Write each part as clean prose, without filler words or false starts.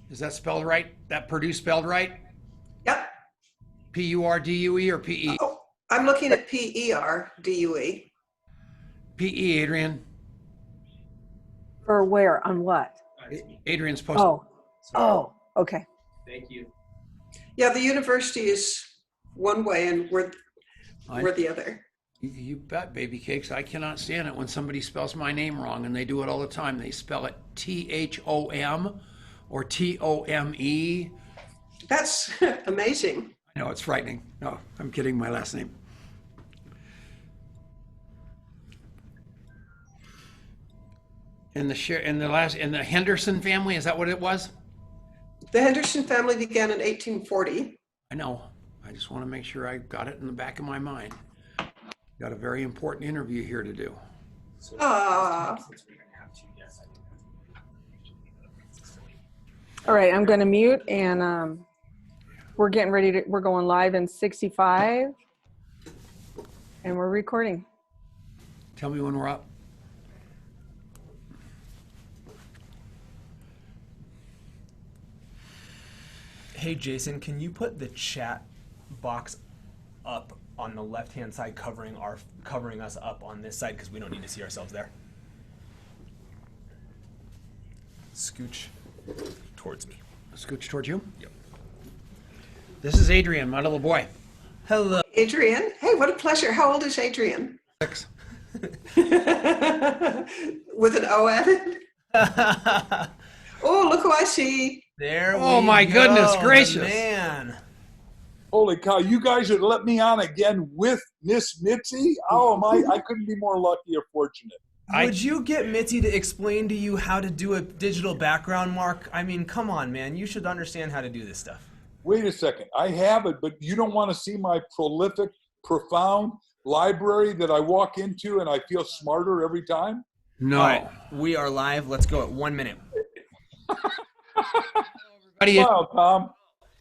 Is that spelled right? That Purdue spelled right? Yep. Purdue or PE? Oh, I'm looking at Perdue. PE, Adrian. For where? On what? Adrian's post. Oh, okay. Thank you. Yeah, the university is one way and we're the other. You bet, baby cakes. I cannot stand it when somebody spells my name wrong, and they do it all the time. They spell it THOM or TOME. That's amazing. I know, it's frightening. No, I'm kidding. My last name. And the Henderson family, is that what it was? The Henderson family began in 1840. I know. I just want to make sure I got it in the back of my mind. Got a very important interview here to do. Ah. All right, I'm going to mute, and we're getting ready to, we're going live in 65, and we're recording. Tell me when we're up. Hey, Jason, can you put the chat box up on the left-hand side, covering us up on this side, because we don't need to see ourselves there. Scooch towards me. Scooch towards you? Yep. This is Adrian, my little boy. Hello. Adrian. Hey, what a pleasure. How old is Adrian? 6. With an O added? Oh, look who I see. There we Oh my go, goodness gracious. Man. Holy cow, you guys should let me on again with Miss Mitzi. Oh I couldn't be more lucky or fortunate. Would you get Mitzi to explain to you how to do a digital background, Mark? I mean, come on, man. You should understand how to do this stuff. Wait a second. I have it, but you don't want to see my prolific, profound library that I walk into and I feel smarter every time? No. All right, we are live. Let's go at 1 minute. Wow, Tom.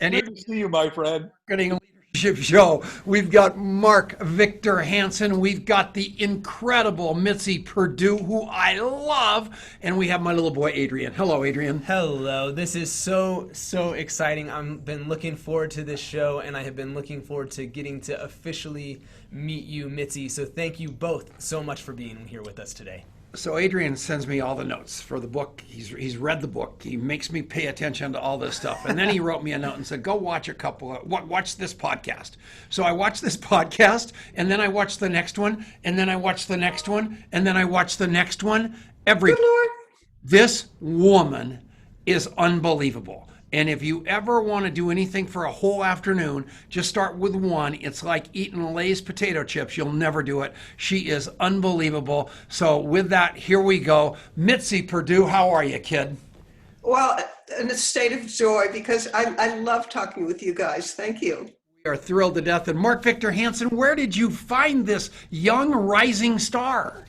And Good to see you, my friend. Marketing Leadership Show. We've got Mark Victor Hansen. We've got the incredible Mitzi Perdue, who I love. And we have my little boy, Adrian. Hello, Adrian. Hello. This is so exciting. I've been looking forward to this show, and I have been looking forward to getting to officially meet you, Mitzi. So thank you both so much for being here with us today. So Adrian sends me all the notes for the book. He's read the book. He makes me pay attention to all this stuff. And then he wrote me a note and said, go watch watch this podcast. So I watched this podcast, and then I watched the next one, and then I watched the next one, and then I watched the next one. Good Lord. This woman is unbelievable. And if you ever want to do anything for a whole afternoon, just start with one. It's like eating Lay's potato chips. You'll never do it. She is unbelievable. So with that, here we go. Mitzi Perdue, how are you, kid? Well, in a state of joy because I love talking with you guys. Thank you. We are thrilled to death. And Mark Victor Hansen, where did you find this young rising star?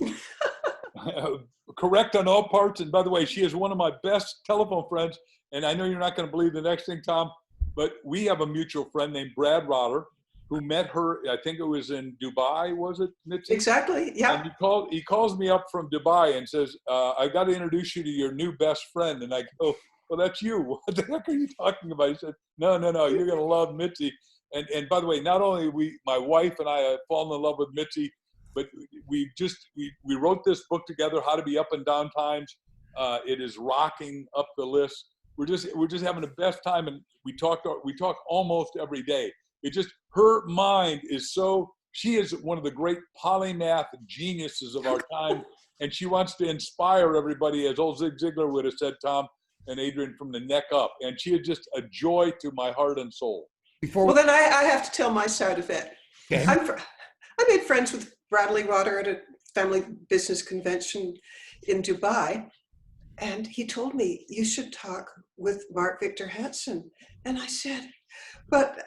Correct on all parts. And by the way, she is one of my best telephone friends. And I know you're not going to believe the next thing, Tom, but we have a mutual friend named Brad Rotter who met her, I think it was in Dubai, was it, Mitzi? Exactly, yeah. And he calls me up from Dubai and says, I got to introduce you to your new best friend. And I go, well, that's you. What the heck are you talking about? He said, no, you're going to love Mitzi. And by the way, not only my wife and I have fallen in love with Mitzi, but we wrote this book together, How to Be Up and Down Times. It is rocking up the list. We're just having the best time, and we talk almost every day. It just, her mind is she is one of the great polymath geniuses of our time, and she wants to inspire everybody, as old Zig Ziglar would have said, Tom and Adrian, from the neck up. And she is just a joy to my heart and soul. Well, then I have to tell my side of it. Okay. I made friends with Bradley Rotter at a family business convention in Dubai. And he told me, you should talk with Mark Victor Hansen. And I said, but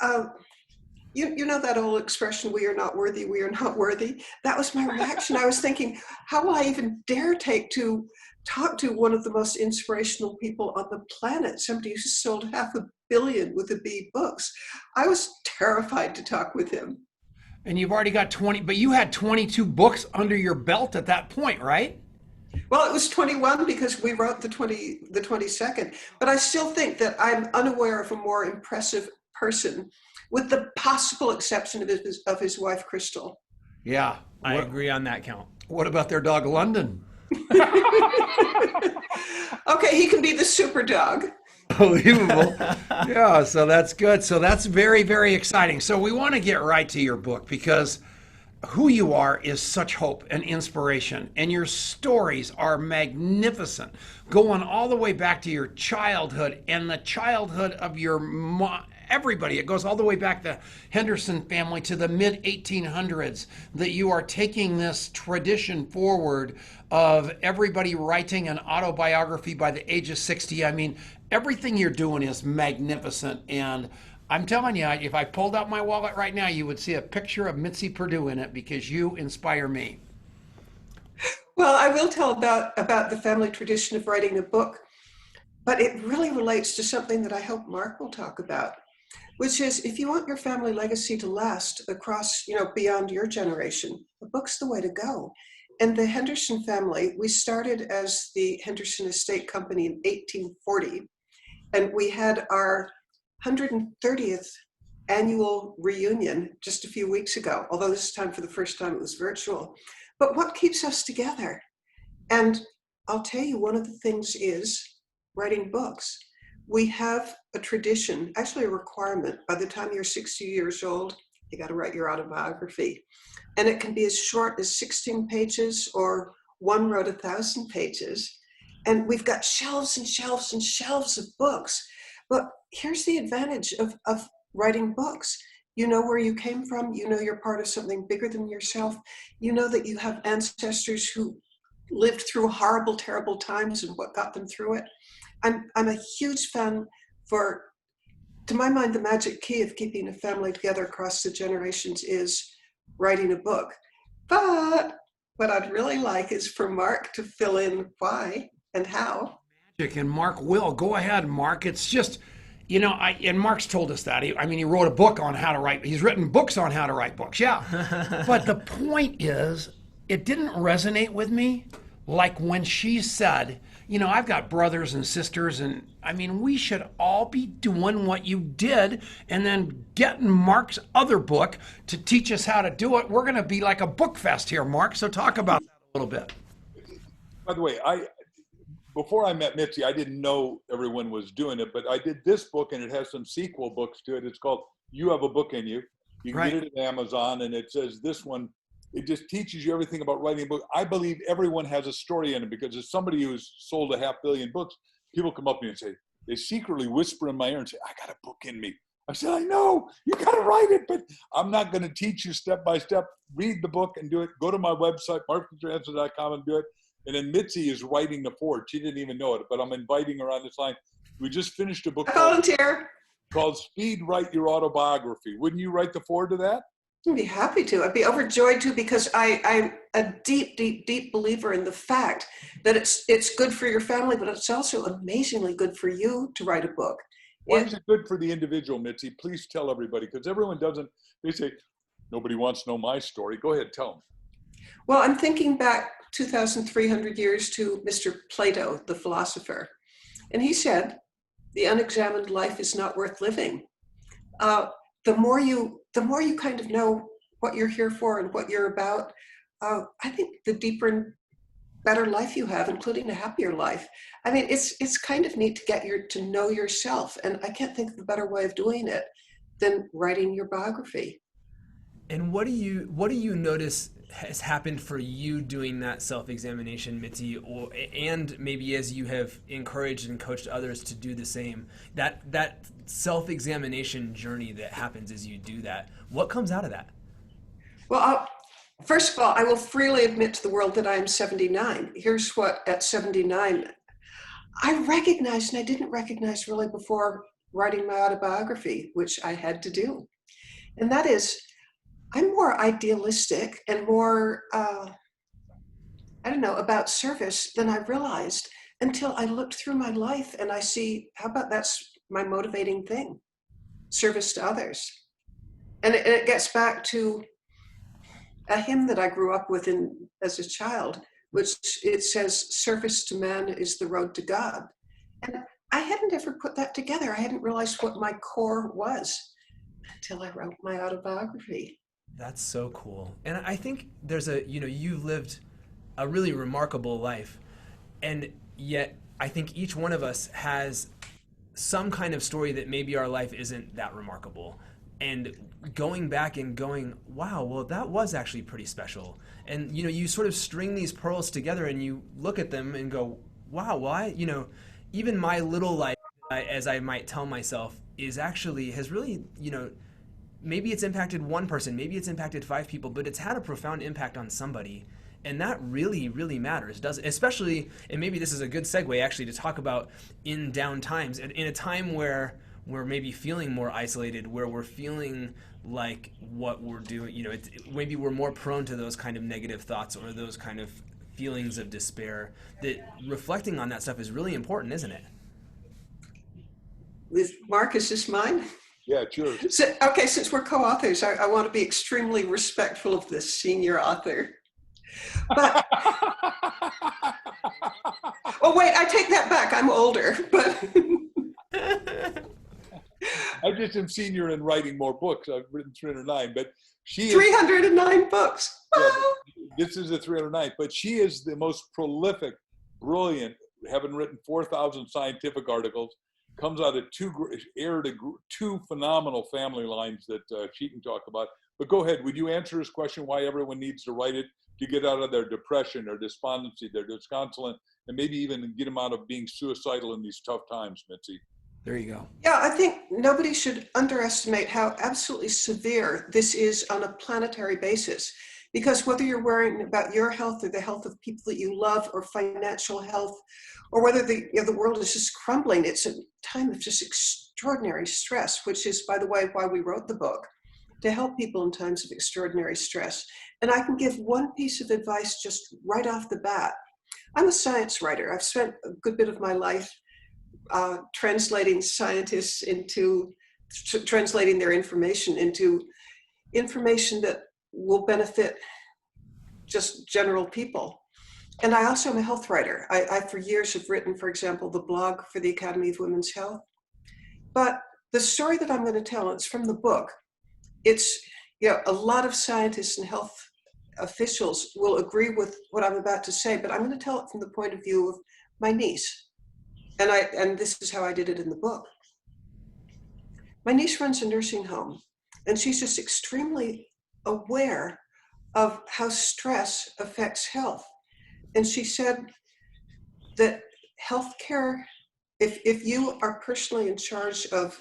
you know that old expression, we are not worthy, we are not worthy? That was my reaction. I was thinking, how will I even dare to talk to one of the most inspirational people on the planet, somebody who sold 500 million with the B books? I was terrified to talk with him. And you've already got 20, but you had 22 books under your belt at that point, right? Well, it was 21 because we wrote the 22nd. But I still think that I'm unaware of a more impressive person, with the possible exception of his wife, Crystal. Yeah. I agree on that count. What about their dog, London? Okay, he can be the super dog. Unbelievable. Yeah, so that's good. So that's very, very exciting. So we want to get right to your book, because who you are is such hope and inspiration, and your stories are magnificent, going all the way back to your childhood and the childhood of your everybody. It goes all the way back to Henderson family to the mid 1800s, that you are taking this tradition forward of everybody writing an autobiography by the age of 60. I mean, everything you're doing is magnificent. And I'm telling you, if I pulled out my wallet right now, you would see a picture of Mitzi Perdue in it, because you inspire me. Well, I will tell about the family tradition of writing a book, but it really relates to something that I hope Mark will talk about, which is, if you want your family legacy to last across, beyond your generation, a book's the way to go. And the Henderson family, we started as the Henderson Estate Company in 1840, and we had our 130th annual reunion just a few weeks ago, although this time, for the first time, it was virtual. But what keeps us together? And I'll tell you, one of the things is writing books. We have a tradition, actually a requirement. By the time you're 60 years old, you got to write your autobiography. And it can be as short as 16 pages, or one wrote 1,000 pages. And we've got shelves and shelves and shelves of books. But here's the advantage of writing books. You know where you came from. You know you're part of something bigger than yourself. You know that you have ancestors who lived through horrible, terrible times and what got them through it. I'm a huge fan for, to my mind, the magic key of keeping a family together across the generations is writing a book. But what I'd really like is for Mark to fill in why and how. And Mark will. Go ahead, Mark. It's just, and Mark's told us that. He wrote a book on how to write. He's written books on how to write books, yeah. But the point is, it didn't resonate with me like when she said, I've got brothers and sisters, and we should all be doing what you did, and then getting Mark's other book to teach us how to do it. We're going to be like a book fest here, Mark. So talk about that a little bit. By the way, before I met Mitzi, I didn't know everyone was doing it, but I did this book, and it has some sequel books to it. It's called You Have a Book in You. You can get it at Amazon, and it says this one, it just teaches you everything about writing a book. I believe everyone has a story in it, because as somebody who's sold 500 million books, people come up to me and say, they secretly whisper in my ear and say, I got a book in me. I said, I know, you got to write it, but I'm not going to teach you step by step. Read the book and do it. Go to my website, markvictorhansen.com, and do it. And then Mitzi is writing the foreword. She didn't even know it, but I'm inviting her on this line. We just finished a book called Speed Write Your Autobiography. Wouldn't you write the foreword to that? I'd be happy to. I'd be overjoyed to, because I'm a deep, deep, deep believer in the fact that it's good for your family, but it's also amazingly good for you to write a book. Why is it good for the individual, Mitzi? Please tell everybody, because everyone doesn't. They say, nobody wants to know my story. Go ahead, tell them. Well, I'm thinking back 2,300 years to Mr. Plato, the philosopher. And he said, the unexamined life is not worth living. The more you kind of know what you're here for and what you're about, I think the deeper and better life you have, including a happier life. It's kind of neat to get to know yourself. And I can't think of a better way of doing it than writing your biography. And what do you notice has happened for you doing that self-examination, Mitzi, and maybe as you have encouraged and coached others to do the same, that self-examination journey that happens as you do that? What comes out of that? Well, first of all, I will freely admit to the world that I am 79. Here's what, at 79, I recognized, and I didn't recognize really before writing my autobiography, which I had to do. And that is, I'm more idealistic and more, about service than I realized until I looked through my life and I see, how about that's my motivating thing, service to others. And it gets back to a hymn that I grew up with as a child, which it says, "Service to man is the road to God." And I hadn't ever put that together. I hadn't realized what my core was until I wrote my autobiography. That's so cool. And I think there's you've lived a really remarkable life. And yet I think each one of us has some kind of story that maybe our life isn't that remarkable. And going back and going, wow, well, that was actually pretty special. And, you sort of string these pearls together and you look at them and go, wow, well, even my little life, as I might tell myself, has really, maybe it's impacted one person, maybe it's impacted 5 people, but it's had a profound impact on somebody. And that really, really matters, doesn't? Especially, and maybe this is a good segue actually to talk about in down times, in a time where we're maybe feeling more isolated, where we're feeling like what we're doing, maybe we're more prone to those kind of negative thoughts or those kind of feelings of despair, that reflecting on that stuff is really important, isn't it? Mark, is this mine? Yeah, sure. So, okay, since we're co-authors, I want to be extremely respectful of the senior author. But, oh wait, I take that back. I'm older, but I just am senior in writing more books. I've written 309, but she is 309 books. Yeah, this is the 309th, but she is the most prolific, brilliant, having written 4,000 scientific articles, comes out of two phenomenal family lines that she can talk about. But go ahead, would you answer his question why everyone needs to write it to get out of their depression, their despondency, their disconsolate, and maybe even get them out of being suicidal in these tough times, Mitzi? There you go. Yeah, I think nobody should underestimate how absolutely severe this is on a planetary basis. Because whether you're worrying about your health or the health of people that you love, or financial health, or whether the world is just crumbling, it's a time of just extraordinary stress, which is, by the way, why we wrote the book, to help people in times of extraordinary stress. And I can give one piece of advice just right off the bat. I'm a science writer. I've spent a good bit of my life translating scientists into, translating their information into information that will benefit just general people. And I also am a health writer. I for years have written, for example, the blog for the Academy of Women's Health. But the story that I'm going to tell, it's from the book. It's, a lot of scientists and health officials will agree with what I'm about to say, but I'm going to tell it from the point of view of my niece. And this is how I did it in the book. My niece runs a nursing home, and she's just extremely aware of how stress affects health. And she said that healthcare, if you are personally in charge of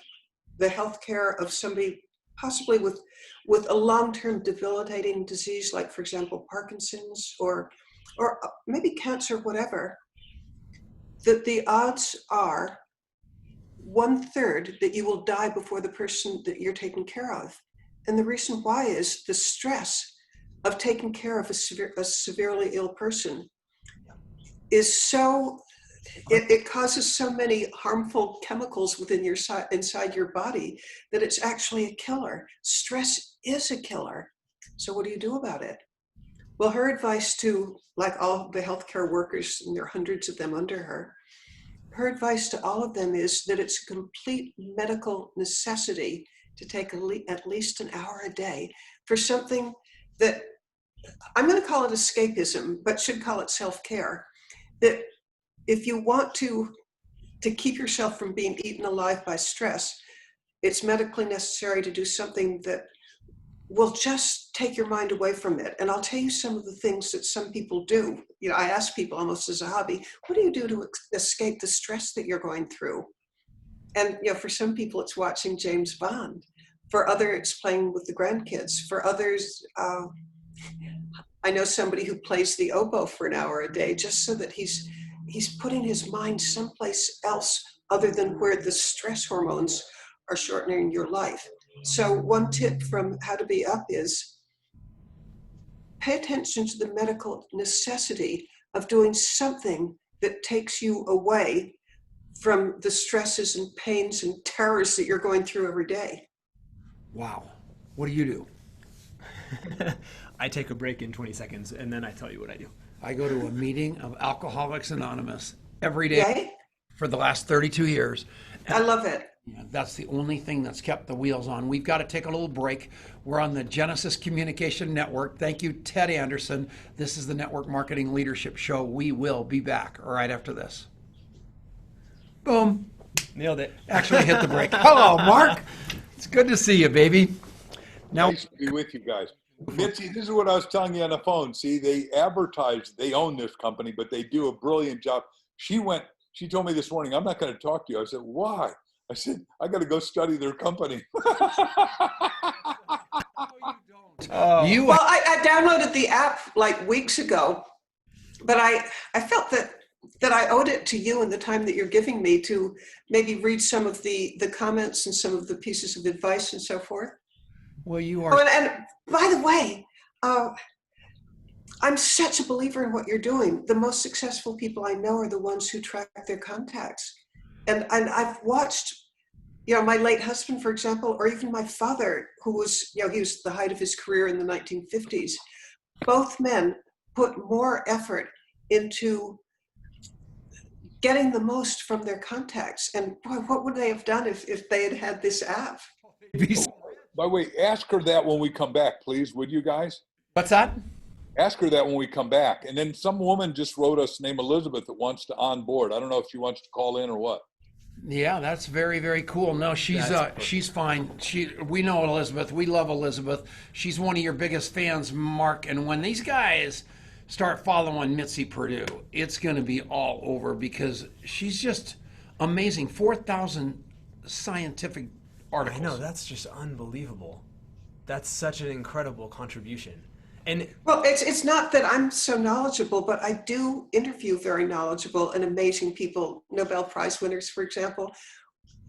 the healthcare of somebody possibly with a long-term debilitating disease, like, for example, Parkinson's or maybe cancer, whatever, that the odds are 1/3 that you will die before the person that you're taking care of. And the reason why is the stress of taking care of a severely ill person is so, it causes so many harmful chemicals within inside your body that it's actually a killer. Stress is a killer. So what do you do about it? Well, her advice to, like, all the healthcare workers, and there are hundreds of them under her, her advice to all of them is that it's a complete medical necessity to take at least an hour a day for something that I'm going to call it escapism, but should call it self-care. That if you want to keep yourself from being eaten alive by stress, it's medically necessary to do something that will just take your mind away from it. And I'll tell you some of the things that some people do. I ask people almost as a hobby, what do you do to escape the stress that you're going through? And for some people, it's watching James Bond. For others, it's playing with the grandkids. For others, I know somebody who plays the oboe for an hour a day just so that he's putting his mind someplace else other than where the stress hormones are shortening your life. So one tip from How to Be Up is pay attention to the medical necessity of doing something that takes you away from the stresses and pains and terrors that you're going through every day. Wow. What do you do? I take a break in 20 seconds and then I tell you what I do. I go to a meeting of Alcoholics Anonymous every day Yay? for the last 32 years. I love it. Yeah, that's the only thing that's kept the wheels on. We've got to take a little break. We're on the Genesis Communication Network. Thank you, Ted Anderson. This is the Network Marketing Leadership Show. We will be back right after this. Boom. Nailed it. Actually hit the break. Hello, Mark. It's good to see you, baby. Now, Nice to be with you guys. Mitzi, this is what I was telling you on the phone. See, they advertise, they own this company, but they do a brilliant job. She told me this morning, I'm not going to talk to you. I said, why? I said, I got to go study their company. Well, I downloaded the app like weeks ago, but I felt that I owed it to you and the time that you're giving me to maybe read some of the comments and some of the pieces of advice and so forth. Well, you are. Oh, and by the way, I'm such a believer in what you're doing. The most successful people I know are the ones who track their contacts. And I've watched, my late husband, for example, or even my father, who was, he was the height of his career in the 1950s. Both men put more effort into getting the most from their contacts. And boy, what would they have done if they had had this app? By the way, ask her that when we come back, please, would you guys? What's that? Ask her that when we come back. And then some woman just wrote us named Elizabeth that wants to onboard. I don't know if she wants to call in or what. Yeah, that's very, very cool. No, she's fine. We know Elizabeth. We love Elizabeth. She's one of your biggest fans, Mark. And when these guys start following Mitzi Perdue, it's going to be all over because she's just amazing. 4,000 scientific articles. I know, that's just unbelievable. That's such an incredible contribution. And well, it's not that I'm so knowledgeable, but I do interview very knowledgeable and amazing people, Nobel Prize winners, for example.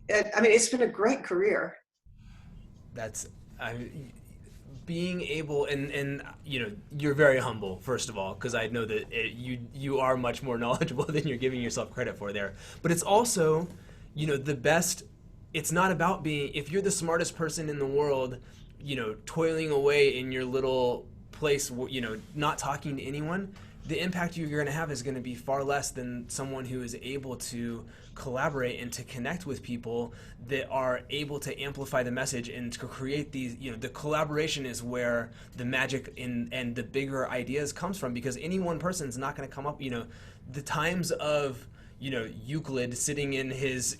And, I mean, it's been a great career. Being able, and you're very humble, first of all, because I know that you are much more knowledgeable than you're giving yourself credit for there. But it's also, the best. It's not about being, if you're the smartest person in the world, toiling away in your little place, not talking to anyone, the impact you're going to have is going to be far less than someone who is able to collaborate and to connect with people that are able to amplify the message and to create these, the collaboration is where the magic and the bigger ideas comes from, because any one person's not going to come up, the times of, Euclid sitting in his,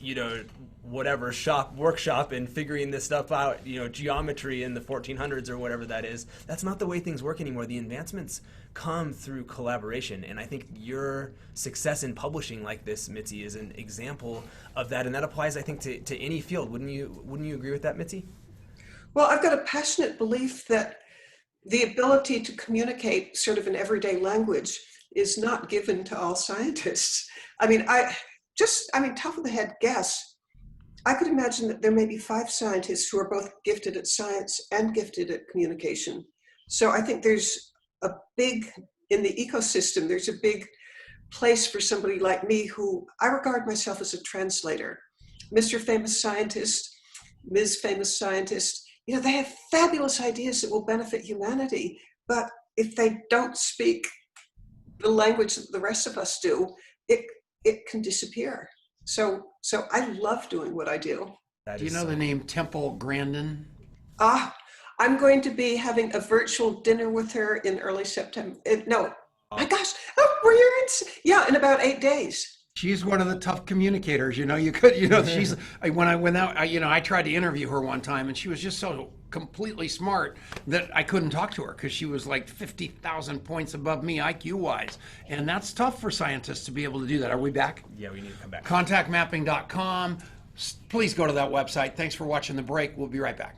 whatever workshop and figuring this stuff out, geometry in the 1400s or whatever that is. That's not the way things work anymore. The advancements come through collaboration. And I think your success in publishing like this, Mitzi, is an example of that. And that applies, I think, to any field. Wouldn't you agree with that, Mitzi? Well, I've got a passionate belief that the ability to communicate sort of in everyday language is not given to all scientists. I mean, top of the head guess, I could imagine that there may be 5 scientists who are both gifted at science and gifted at communication. So I think there's in the ecosystem, there's a big place for somebody like me who I regard myself as a translator. Mr. Famous Scientist, Ms. Famous Scientist, they have fabulous ideas that will benefit humanity, but if they don't speak the language that the rest of us do, it can disappear. So I love doing what I do. Do you know the name Temple Grandin? I'm going to be having a virtual dinner with her in early September. My gosh, in about 8 days. She's one of the tough communicators. She's when I went out, I tried to interview her one time, and she was just so completely smart that I couldn't talk to her because she was like 50,000 points above me IQ wise, and that's tough for scientists to be able to do that. Are we back? Yeah, we need to come back. Contactmapping.com. Please go to that website. Thanks for watching the break. We'll be right back.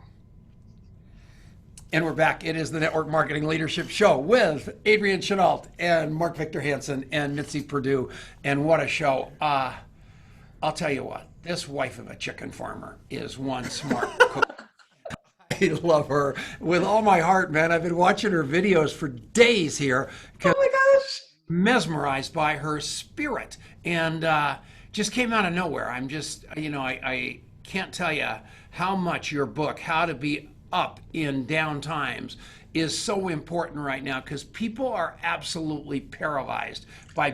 And we're back. It is the Network Marketing Leadership Show with Adrian Chenault and Mark Victor Hansen and Mitzi Perdue. And what a show. I'll tell you what, this wife of a chicken farmer is one smart cook. I love her with all my heart, man. I've been watching her videos for days here. Oh my gosh. Mesmerized by her spirit. And just came out of nowhere. I'm just, I can't tell you how much your book, How to Be Up in Down Times, is so important right now because people are absolutely paralyzed by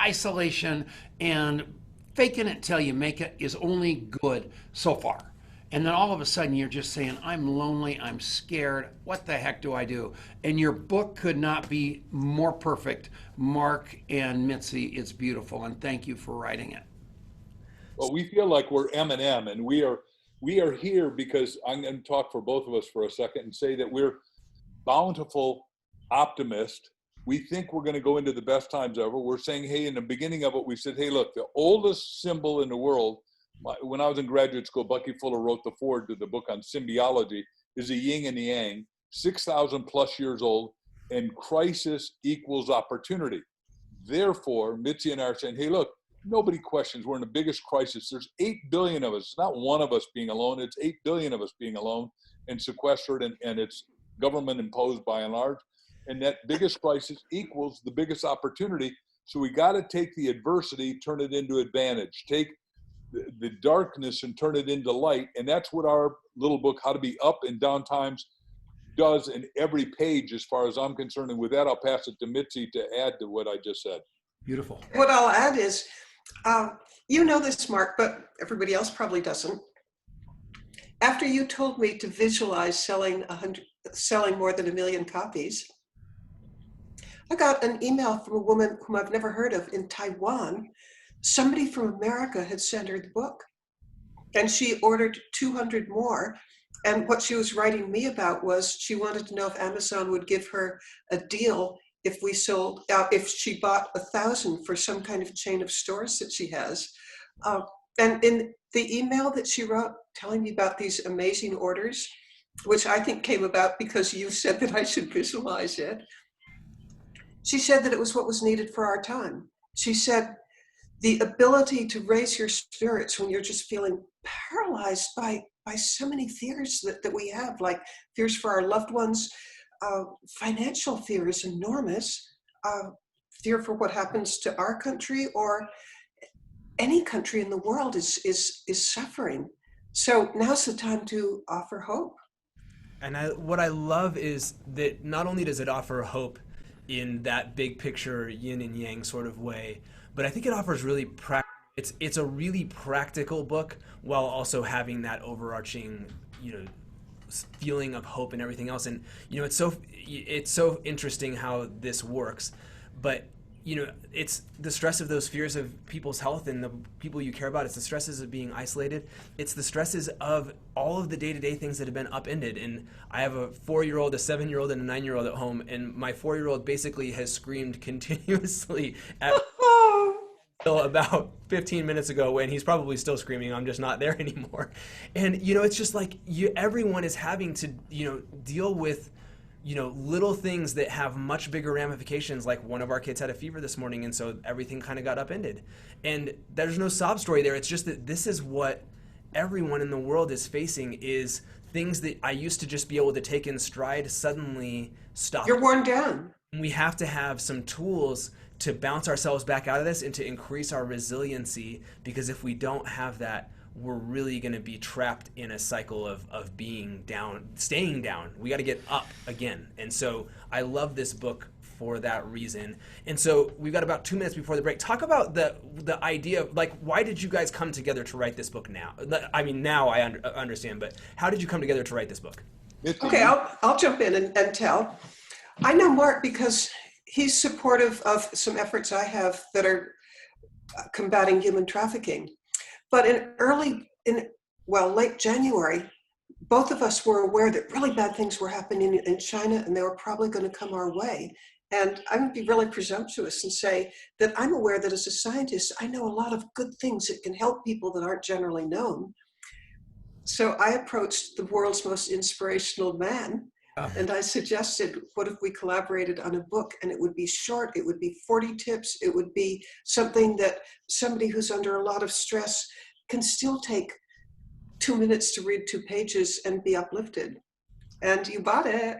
isolation, and faking it till you make it is only good so far. And then all of a sudden you're just saying, I'm lonely, I'm scared, what the heck do I do? And your book could not be more perfect. Mark and Mitzi, it's beautiful, and thank you for writing it. Well, we feel like we're M&M, and we are here because I'm going to talk for both of us for a second and say that we're bountiful optimists. We think we're going to go into the best times ever. We're saying, hey, in the beginning of it, we said, hey, look, the oldest symbol in the world, when I was in graduate school, Bucky Fuller wrote the foreword to the book on symbiology, is a yin and yang, 6,000 plus years old, and crisis equals opportunity. Therefore, Mitzi and I are saying, hey, look, nobody questions we're in the biggest crisis. There's 8 billion of us. It's not one of us being alone. It's 8 billion of us being alone and sequestered, and it's government imposed by and large. And that biggest crisis equals the biggest opportunity. So we got to take the adversity, turn it into advantage. Take the darkness and turn it into light. And that's what our little book, How to Be Up in Down Times, does in every page, as far as I'm concerned. And with that, I'll pass it to Mitzi to add to what I just said. Beautiful. What I'll add is, you know this, Mark, but everybody else probably doesn't. After you told me to visualize selling more than 1 million copies, I got an email from a woman whom I've never heard of in Taiwan. Somebody from America had sent her the book, and she ordered 200 more. And what she was writing me about was she wanted to know if Amazon would give her a deal if she bought 1,000 for some kind of chain of stores that she has. And in the email that she wrote telling me about these amazing orders, which I think came about because you said that I should visualize it, she said that it was what was needed for our time. She said the ability to raise your spirits when you're just feeling paralyzed by so many fears that we have, like fears for our loved ones. Financial fear is enormous. Fear for what happens to our country or any country in the world is suffering. So now's the time to offer hope. And what I love is that not only does it offer hope in that big picture yin and yang sort of way, but I think it offers really it's a really practical book while also having that overarching, feeling of hope and everything else. And it's so interesting how this works, but it's the stress of those fears of people's health and the people you care about. It's the stresses of being isolated. It's the stresses of all of the day-to-day things that have been upended. And I have a 4-year-old, a 7-year-old, and a 9-year-old at home, and my 4-year-old basically has screamed continuously at until about 15 minutes ago, when he's probably still screaming. I'm just not there anymore. And it's just like everyone is having to deal with little things that have much bigger ramifications. Like one of our kids had a fever this morning, and so everything kind of got upended. And there's no sob story there. It's just that this is what everyone in the world is facing, is things that I used to just be able to take in stride suddenly stop. You're worn down. We have to have some tools to bounce ourselves back out of this and to increase our resiliency, because if we don't have that, we're really going to be trapped in a cycle of being down, staying down. We got to get up again. And so I love this book for that reason. And so we've got about 2 minutes before the break. Talk about the idea of, like, why did you guys come together to write this book now? I mean, now I understand, but how did you come together to write this book? Okay, I'll jump in and tell. I know Mark because he's supportive of some efforts I have that are combating human trafficking. But late January, both of us were aware that really bad things were happening in China, and they were probably going to come our way. And I'm going to be really presumptuous and say that I'm aware that as a scientist, I know a lot of good things that can help people that aren't generally known. So I approached the world's most inspirational man, and I suggested, what if we collaborated on a book? And it would be short, it would be 40 tips, it would be something that somebody who's under a lot of stress can still take 2 minutes to read 2 pages and be uplifted. And you bought it.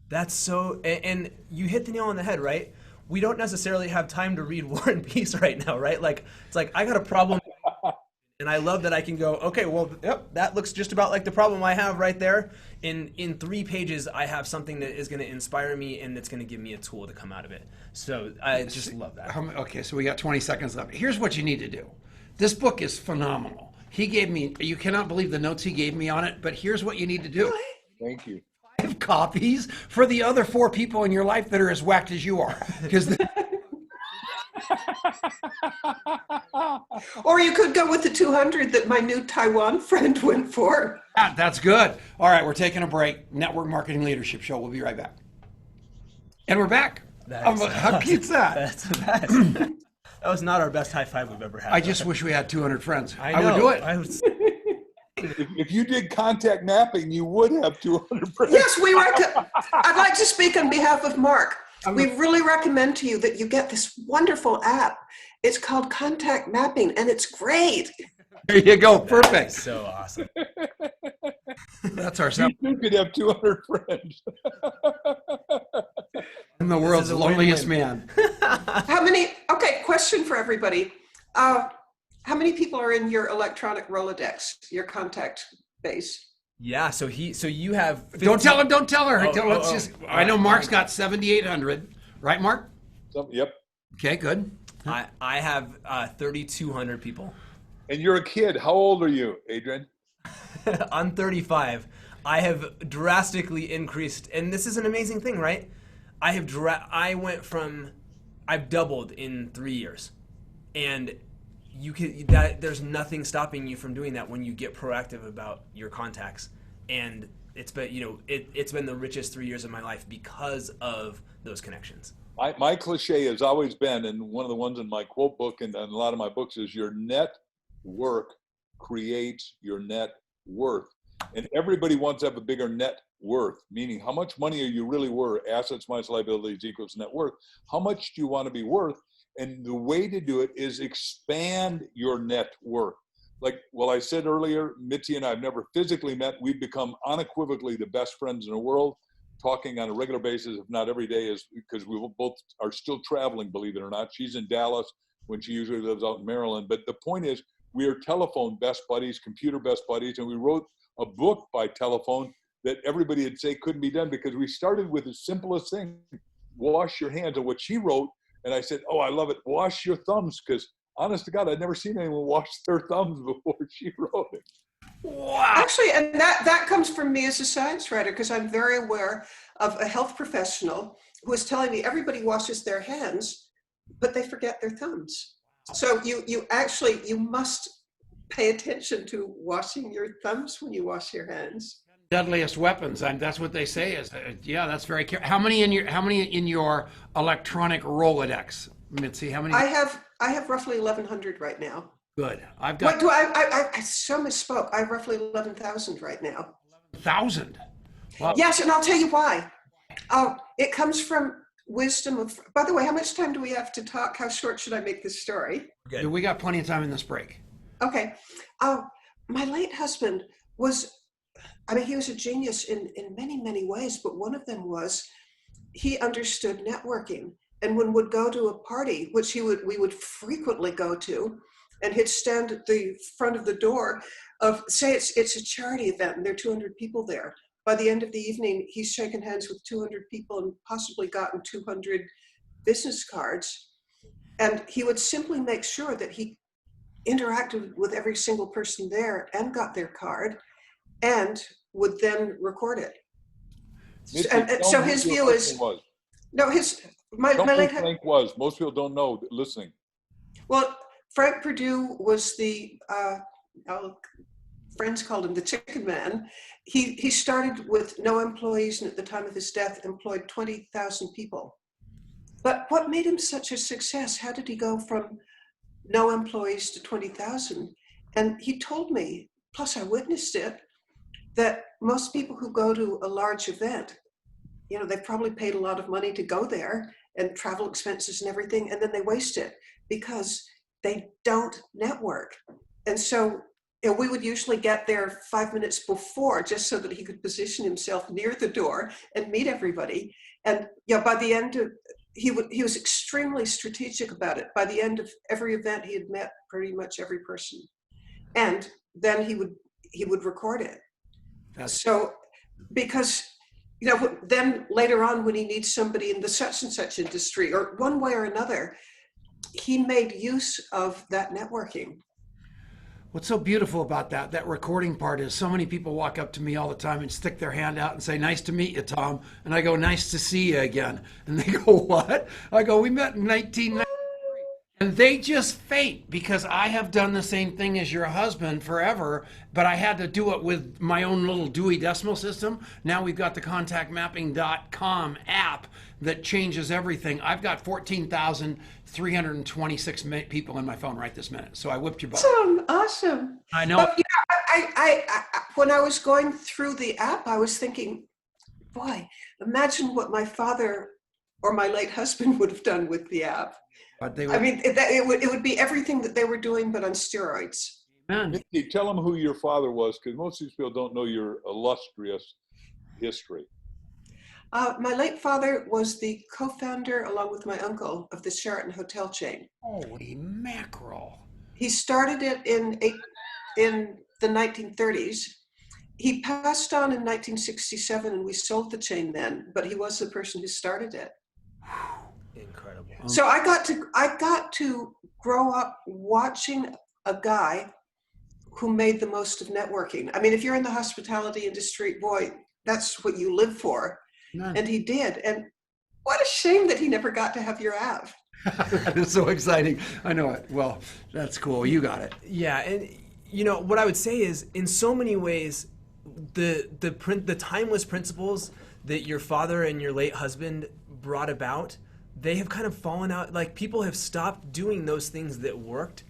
That's so, and you hit the nail on the head, right? We don't necessarily have time to read War and Peace right now, right? Like, it's like, I got a problem And I love that I can go, okay, well, yep, that looks just about like the problem I have right there. In 3 pages, I have something that is going to inspire me and that's going to give me a tool to come out of it. So I just love that. Okay, so we got 20 seconds left. Here's what you need to do. This book is phenomenal. He gave me, you cannot believe the notes he gave me on it, but here's what you need to do. Thank you. 5 copies for the other 4 people in your life that are as whacked as you are. Because Or you could go with the 200 that my new Taiwan friend went for. that's good. All right, we're taking a break. Network Marketing Leadership Show. We'll be right back. And we're back. How cute's that? That's the best. That was not our best high five we've ever had. I just wish we had 200 friends. I would do it. If you did contact mapping, you would have 200 friends. Yes, I'd like to speak on behalf of Mark. We really recommend to you that you get this wonderful app. It's called Contact Mapping, and it's great. There you go. Perfect. So awesome. That's our You could have 200 friends. I'm the world's loneliest man. Okay, question for everybody. How many people are in your electronic Rolodex, your contact base? Yeah, so you have 15... Don't tell her. I know Mark's got 7,800. Right, Mark? Yep. Okay, good. I have 3,200 people. And you're a kid. How old are you, Adrian? I'm 35. I have drastically increased, and this is an amazing thing, right? I've doubled in 3 years, and there's nothing stopping you from doing that when you get proactive about your contacts. And it's been it's been the richest 3 years of my life because of those connections. My cliche has always been, and one of the ones in my quote book and a lot of my books is, your network creates your net worth. And everybody wants to have a bigger net worth, meaning how much money are you really worth? Assets minus liabilities equals net worth. How much do you want to be worth? And the way to do it is expand your net worth. Like, well, I said earlier, Mitzi and I have never physically met. We've become unequivocally the best friends in the world, talking on a regular basis, if not every day, is because we both are still traveling, believe it or not. She's in Dallas when she usually lives out in Maryland. But the point is, we are telephone best buddies, computer best buddies, and we wrote a book by telephone that everybody would say couldn't be done because we started with the simplest thing, wash your hands. And what she wrote, and I said, oh, I love it, wash your thumbs, because honest to God, I'd never seen anyone wash their thumbs before she wrote it. Wow. Actually, and that comes from me as a science writer, because I'm very aware of a health professional who was telling me everybody washes their hands, but they forget their thumbs. So you must pay attention to washing your thumbs when you wash your hands. Deadliest weapons. That's what they say. That's very careful. How many in your electronic Rolodex, Mitzi? How many? I have roughly 1,100 right now. Good. I've got. What do I so misspoke. I have roughly 11,000 right now. 1,000. Wow. Yes, and I'll tell you why. It comes from wisdom of. By the way, how much time do we have to talk? How short should I make this story? Okay. We got plenty of time in this break. Okay. My late husband was. He was a genius in many, many ways, but one of them was he understood networking. And when we'd go to a party, which we would frequently go to, and he'd stand at the front of the door of, say it's a charity event and there are 200 people there. By the end of the evening, he's shaken hands with 200 people and possibly gotten 200 business cards. And he would simply make sure that he interacted with every single person there and got their card, and would then record it. And so his view is, my late Frank was. Most people don't know listening. Well, Frank Perdue was the, friends called him the Chicken Man. He started with no employees, and at the time of his death employed 20,000 people. But what made him such a success? How did he go from no employees to 20,000? And he told me, plus I witnessed it, that most people who go to a large event, they've probably paid a lot of money to go there and travel expenses and everything, and then they waste it because they don't network. And so we would usually get there 5 minutes before just so that he could position himself near the door and meet everybody. And by the end of, he was extremely strategic about it. By the end of every event, he had met pretty much every person. and then he would record it. So, because, you know, then later on when he needs somebody in the such and such industry or one way or another, he made use of that networking. What's so beautiful about that recording part is so many people walk up to me all the time and stick their hand out and say, "Nice to meet you, Tom." And I go, "Nice to see you again." And they go, "What?" I go, "We met in 1993. And they just faint because I have done the same thing as your husband forever, but I had to do it with my own little Dewey Decimal System. Now we've got the contactmapping.com app that changes everything. I've got 14,326 people in my phone right this minute. So I whipped your butt. Awesome. I know. But, you know, I when I was going through the app, I was thinking, boy, imagine what my father or my late husband would have done with the app. But they I mean, it would be everything that they were doing, but on steroids. Mitzi, tell them who your father was, because most of these people don't know your illustrious history. My late father was the co-founder, along with my uncle, of the Sheraton hotel chain. Holy mackerel. He started it in the 1930s. He passed on in 1967, and we sold the chain then, but he was the person who started it. Incredible. So I got to grow up watching a guy who made the most of networking. I mean, if you're in the hospitality industry, boy, that's what you live for. And he did. And what a shame that he never got to have your app. That is so exciting. I know it. Well, that's cool. You got it. Yeah, and you know what I would say is, in so many ways, the timeless principles that your father and your late husband brought about, they have kind of fallen out. Like, people have stopped doing those things that worked.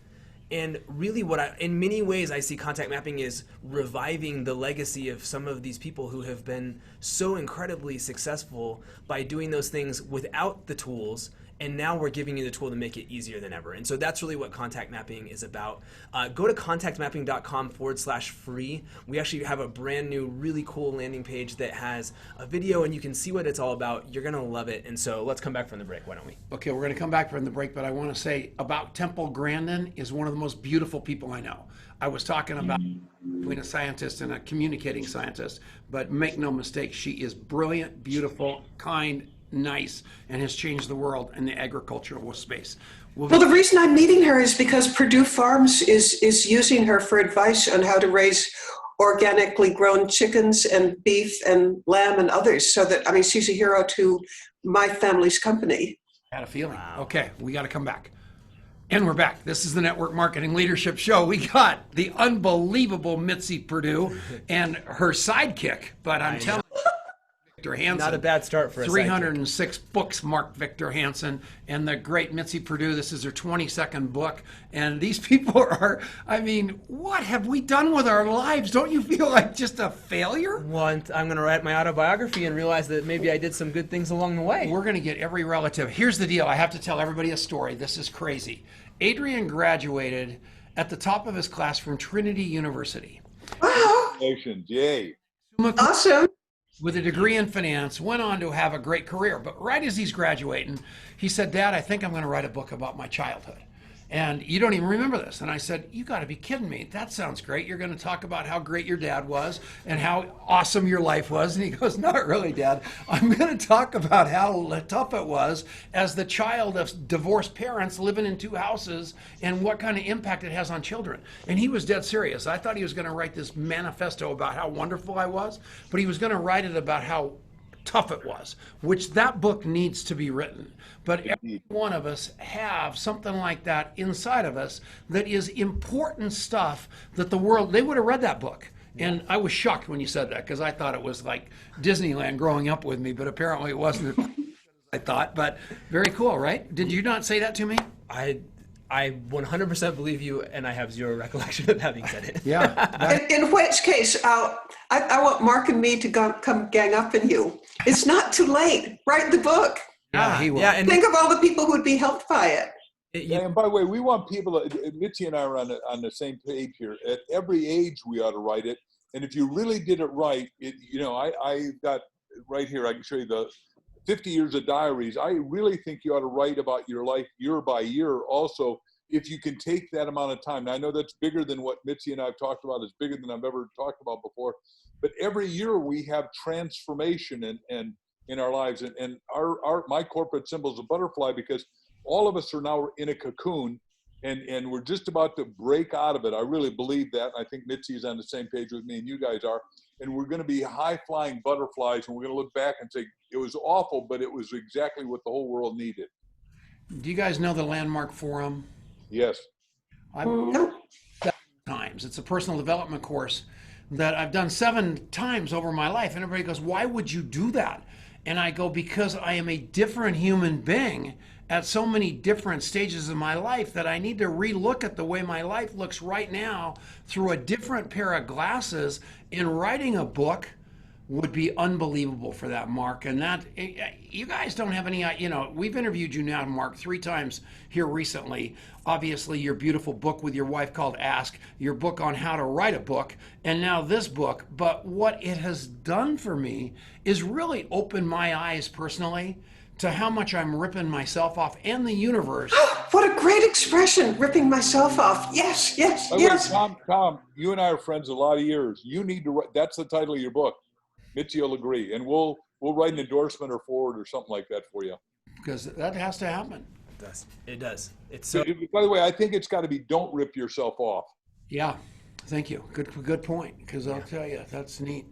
And really in many ways, I see contact mapping is reviving the legacy of some of these people who have been so incredibly successful by doing those things without the tools. And now we're giving you the tool to make it easier than ever. And so that's really what contact mapping is about. Go to contactmapping.com/free. We actually have a brand new, really cool landing page that has a video, and you can see what it's all about. You're going to love it. And so let's come back from the break. Why don't we? Okay, we're going to come back from the break, but I want to say about Temple Grandin is one of the most beautiful people I know. I was talking about between a scientist and a communicating scientist, but make no mistake, she is brilliant, beautiful, kind, nice, and has changed the world in the agricultural space. Well, the reason I'm meeting her is because Perdue Farms is using her for advice on how to raise organically grown chickens and beef and lamb and others. So that, I mean, she's a hero to my family's company. I had a feeling. Wow. Okay, we got to come back. And we're back. This is the Network Marketing Leadership Show. We got the unbelievable Mitzi Perdue and her sidekick, but I'm telling you, Victor Hansen. Not a bad start for a 306 books marked Victor Hansen, and the great Mitzi Perdue. This is her 22nd book. And these people are, I mean, what have we done with our lives? Don't you feel like just a failure? Well, I'm going to write my autobiography and realize that maybe I did some good things along the way. We're going to get every relative. Here's the deal. I have to tell everybody a story. This is crazy. Adrian graduated at the top of his class from Trinity University. Wow. Congratulations. Yay. Awesome. With a degree in finance, went on to have a great career. But right as he's graduating, he said, "Dad, I think I'm going to write a book about my childhood." And you don't even remember this. And I said, "You got to be kidding me. That sounds great. You're going to talk about how great your dad was and how awesome your life was." And he goes, "Not really, Dad. I'm going to talk about how tough it was as the child of divorced parents living in two houses and what kind of impact it has on children." And he was dead serious. I thought he was going to write this manifesto about how wonderful I was, but he was going to write it about how tough it was, which that book needs to be written. But every one of us have something like that inside of us that is important stuff that the world, they would have read that book. And I was shocked when you said that, because I thought it was like Disneyland growing up with me, but apparently it wasn't as I thought. But very cool, right? Did you not say that to me? I 100% believe you, and I have zero recollection of having said it. Yeah. In which case, I want Mark and me to come gang up on you. It's not too late. Write the book. Yeah, he will. Yeah, and Think of all the people who would be helped by it. And by the way, we want people, Mitzi and I are on the same page here. At every age, we ought to write it. And if you really did it right, I got right here, I can show you the 50 years of diaries. I really think you ought to write about your life year by year also, if you can take that amount of time. Now, I know that's bigger than what Mitzi and I have talked about. It's bigger than I've ever talked about before. But every year we have transformation and in our lives. And my corporate symbol is a butterfly, because all of us are now in a cocoon, and we're just about to break out of it. I really believe that. I think Mitzi's on the same page with me, and you guys are. And we're going to be high-flying butterflies, and we're going to look back and say, it was awful, but it was exactly what the whole world needed. Do you guys know the Landmark Forum? Yes. No. Times. It's a personal development course that I've done 7 times over my life. And everybody goes, why would you do that? And I go, because I am a different human being at so many different stages of my life that I need to relook at the way my life looks right now through a different pair of glasses. And writing a book would be unbelievable for that, Mark. And that, you guys don't have any, we've interviewed you now, Mark, 3 times here recently. Obviously, your beautiful book with your wife called Ask, your book on how to write a book, and now this book. But what it has done for me is really opened my eyes personally to how much I'm ripping myself off and the universe. What a great expression, ripping myself off. Yes, yes, yes. Wait, Tom, you and I are friends a lot of years. You need to write, that's the title of your book. Mitzi will agree, and we'll write an endorsement or forward or something like that for you. Because that has to happen. It does. It's so. By the way, I think it's got to be, don't rip yourself off. Yeah, thank you. Good point. Because I'll tell you, that's neat.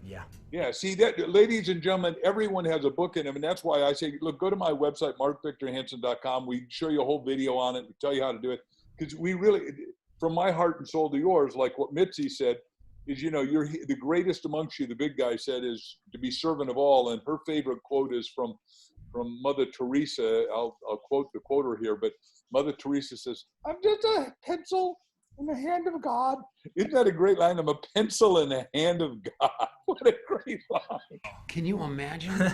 Yeah. Yeah. See that, ladies and gentlemen, everyone has a book in them, and that's why I say, look, go to my website, markvictorhansen.com. We show you a whole video on it. We tell you how to do it, because we really, from my heart and soul to yours, like what Mitzi said, is, you're the greatest amongst you. The big guy said is to be servant of all, and her favorite quote is from Mother Teresa. I'll quote the quoter here, but Mother Teresa says, "I'm just a pencil in the hand of God." Isn't that a great line? I'm a pencil in the hand of God. What a great line! Can you imagine?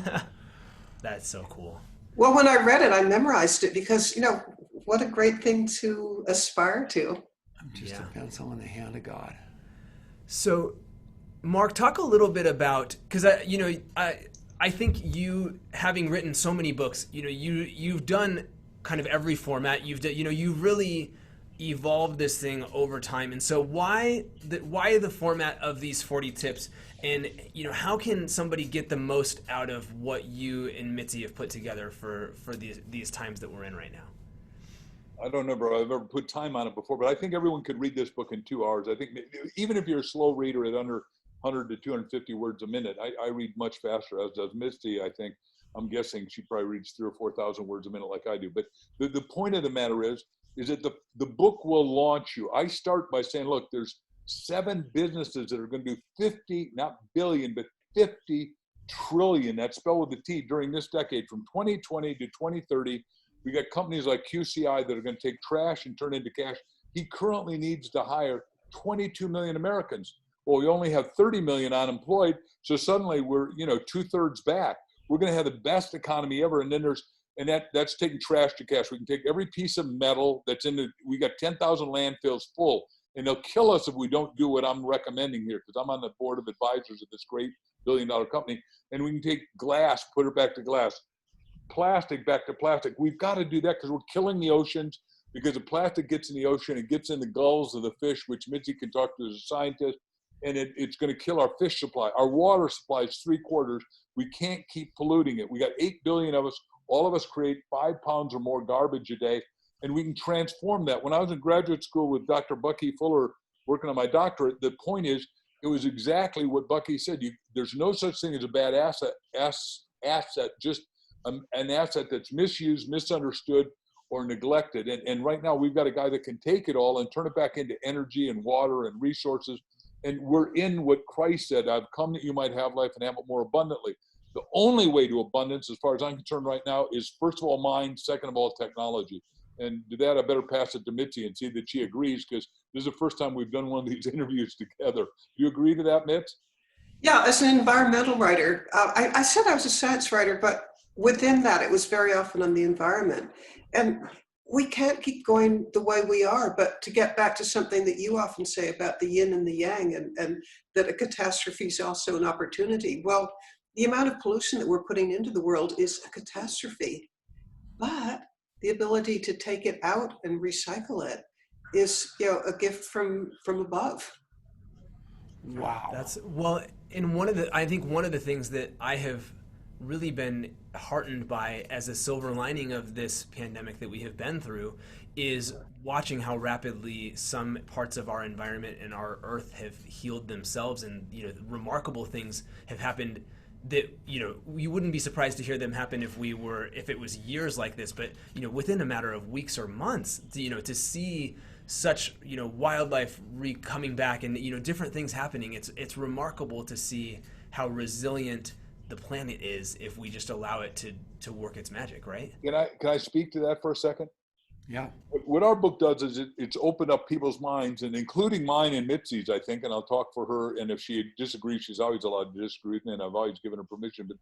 That's so cool. Well, when I read it, I memorized it because, what a great thing to aspire to. I'm just a pencil in the hand of God. So, Mark, talk a little bit about, because I think you, having written so many books, you've done kind of every format. You've really evolved this thing over time. And so, why the format of these 40 tips? And how can somebody get the most out of what you and Mitzi have put together for these times that we're in right now? I don't know if I've ever put time on it before, but I think everyone could read this book in 2 hours. I think even if you're a slow reader at under 100 to 250 words a minute, I read much faster, as does Misty. I think, I'm guessing she probably reads 3,000 or 4,000 words a minute like I do. But the point of the matter is that the book will launch you. I start by saying, look, there's 7 businesses that are going to do 50, not billion, but 50 trillion, that's spelled with a T, during this decade, from 2020 to 2030. We got companies like QCI that are going to take trash and turn into cash. He currently needs to hire 22 million Americans. Well, we only have 30 million unemployed, so suddenly we're 2/3 back. We're going to have the best economy ever, and then that's taking trash to cash. We can take every piece of metal that's we got 10,000 landfills full, and they'll kill us if we don't do what I'm recommending here, because I'm on the board of advisors of this great billion-dollar company, and we can take glass, put it back to glass, plastic back to plastic. We've got to do that because we're killing the oceans, because the plastic gets in the ocean, it gets in the gulls of the fish, which Mitzi can talk to as a scientist, and it's going to kill our fish supply. Our water supply is 3/4. We can't keep polluting it. We got 8 billion of us. All of us create 5 pounds or more garbage a day, and we can transform that. When I was in graduate school with Dr. Bucky Fuller working on my doctorate, the point is, it was exactly what Bucky said. There's no such thing as a bad asset, just an asset that's misused, misunderstood, or neglected. And right now we've got a guy that can take it all and turn it back into energy and water and resources. And we're in what Christ said, I've come that you might have life and have it more abundantly. The only way to abundance, as far as I'm concerned right now, is first of all mind, second of all technology. And to that, I better pass it to Mitzi and see that she agrees, because this is the first time we've done one of these interviews together. Do you agree to that, Mitz? Yeah, as an environmental writer, I said I was a science writer, but within that, it was very often on the environment. And we can't keep going the way we are, but to get back to something that you often say about the yin and the yang, and that a catastrophe is also an opportunity. Well, the amount of pollution that we're putting into the world is a catastrophe. But the ability to take it out and recycle it is, a gift from above. Wow. That's and I think one of the things that I have really been heartened by as a silver lining of this pandemic that we have been through is watching how rapidly some parts of our environment and our earth have healed themselves, and remarkable things have happened that you wouldn't be surprised to hear them happen if it was years like this, but within a matter of weeks or months, to see such wildlife coming back and different things happening. It's remarkable to see how resilient the planet is if we just allow it to work its magic, right? Can I speak to that for a second? Yeah. What our book does is it's opened up people's minds, and including mine and Mitzi's, I think, and I'll talk for her, and if she disagrees, she's always allowed to disagree with me, and I've always given her permission. But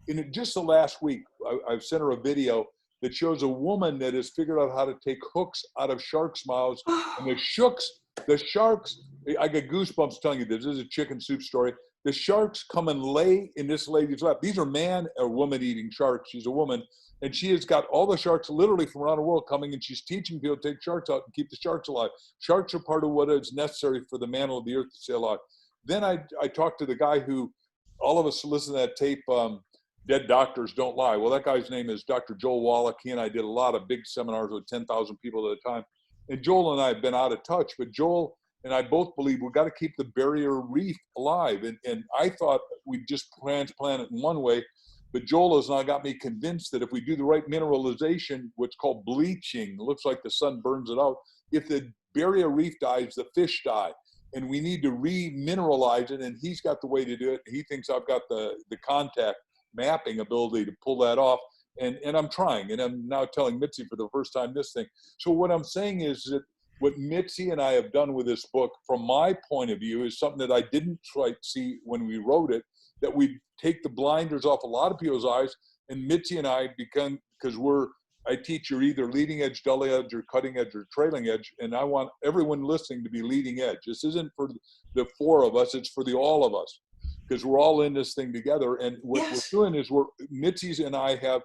in just the last week, I've sent her a video that shows a woman that has figured out how to take hooks out of sharks' mouths, and the sharks, I get goosebumps telling you this is a chicken soup story. The sharks come and lay in this lady's lap. These are man or woman eating sharks. She's a woman. And she has got all the sharks literally from around the world coming, and she's teaching people to take sharks out and keep the sharks alive. Sharks are part of what is necessary for the mantle of the earth to stay alive. Then I talked to the guy who, all of us listen to that tape, Dead Doctors Don't Lie. Well, that guy's name is Dr. Joel Wallach. He and I did a lot of big seminars with 10,000 people at a time. And Joel and I have been out of touch, but Joel and I both believe we've got to keep the barrier reef alive. And I thought we'd just transplant it in one way, but Joel has now got me convinced that if we do the right mineralization, what's called bleaching, it looks like the sun burns it out. If the barrier reef dies, the fish die. And we need to re-mineralize it, and he's got the way to do it. He thinks I've got the contact mapping ability to pull that off. And I'm trying, and I'm now telling Mitzi for the first time this thing. So what I'm saying is that what Mitzi and I have done with this book, from my point of view, is something that I didn't quite see when we wrote it, that we take the blinders off a lot of people's eyes, and Mitzi and I become, because I teach you're either leading edge, dull edge, or cutting edge, or trailing edge, and I want everyone listening to be leading edge. This isn't for the four of us, it's for the all of us, because we're all in this thing together. And what we're doing is Mitzi's and I have,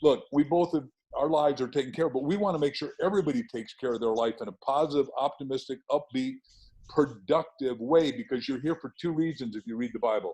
look, we both have, our lives are taken care of, but we want to make sure everybody takes care of their life in a positive, optimistic, upbeat, productive way, because you're here for two reasons if you read the Bible.